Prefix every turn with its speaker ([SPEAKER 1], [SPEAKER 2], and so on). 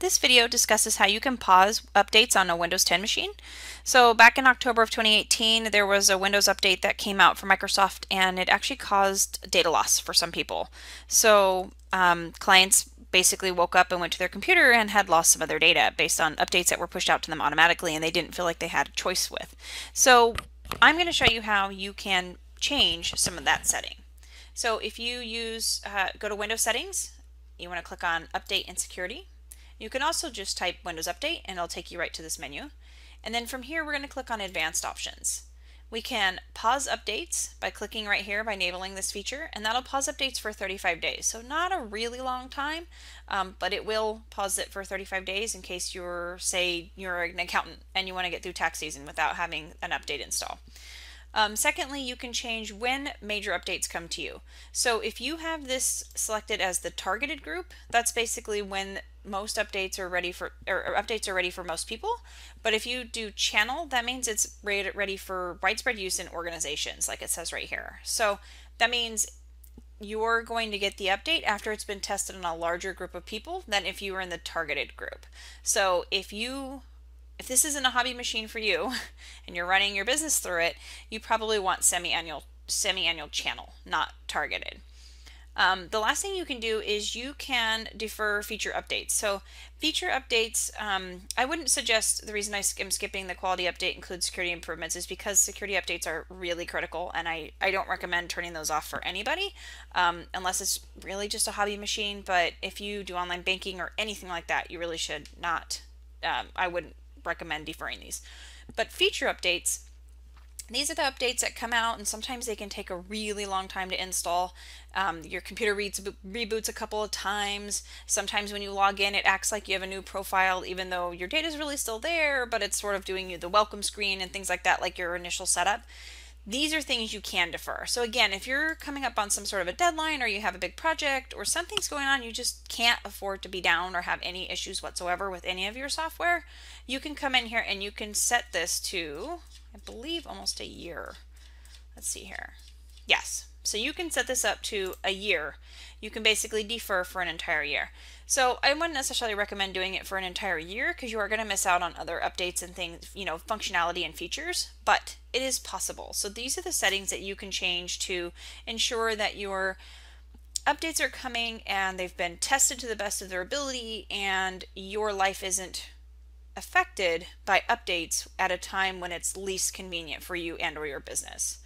[SPEAKER 1] This video discusses how you can pause updates on a Windows 10 machine. So back in October of 2018, there was a Windows update that came out for Microsoft, and it actually caused data loss for some people. So clients basically woke up and went to their computer and had lost some of their data based on updates that were pushed out to them automatically, and they didn't feel like they had a choice with. So I'm going to show you how you can change some of that setting. So if you go to Windows Settings, you want to click on Update and Security. You can also just type Windows Update and it'll take you right to this menu. And then from here we're going to click on Advanced Options. We can pause updates by clicking right here by enabling this feature, and that'll pause updates for 35 days. So not a really long time, but it will pause it for 35 days in case say you're an accountant and you want to get through tax season without having an update install. Secondly, you can change when major updates come to you. So if you have this selected as the targeted group, that's basically when most updates are ready for, or updates are ready for most people. But if you do channel, that means it's ready for widespread use in organizations, like it says right here. So that means you're going to get the update after it's been tested on a larger group of people than if you were in the targeted group. So if this isn't a hobby machine for you and you're running your business through it, you probably want semi-annual channel, not targeted. The last thing you can do is you can defer feature updates. So feature updates, I wouldn't suggest, the reason I'm skipping the quality update includes security improvements is because security updates are really critical, and I don't recommend turning those off for anybody unless it's really just a hobby machine. But if you do online banking or anything like that, you really should not, I wouldn't recommend deferring these. But feature updates, these are the updates that come out, and sometimes they can take a really long time to install. Your computer reboots a couple of times. Sometimes when you log in, it acts like you have a new profile even though your data is really still there, but it's sort of doing you the welcome screen and things like that, like your initial setup. These are things you can defer. So again, if you're coming up on some sort of a deadline, or you have a big project, or something's going on, you just can't afford to be down or have any issues whatsoever with any of your software, you can come in here and you can set this to, I believe, almost a year. Let's see here. Yes. So you can set this up to a year. You can basically defer for an entire year. So I wouldn't necessarily recommend doing it for an entire year because you are going to miss out on other updates and things, functionality and features, but it is possible. So these are the settings that you can change to ensure that your updates are coming and they've been tested to the best of their ability, and your life isn't affected by updates at a time when it's least convenient for you and or your business.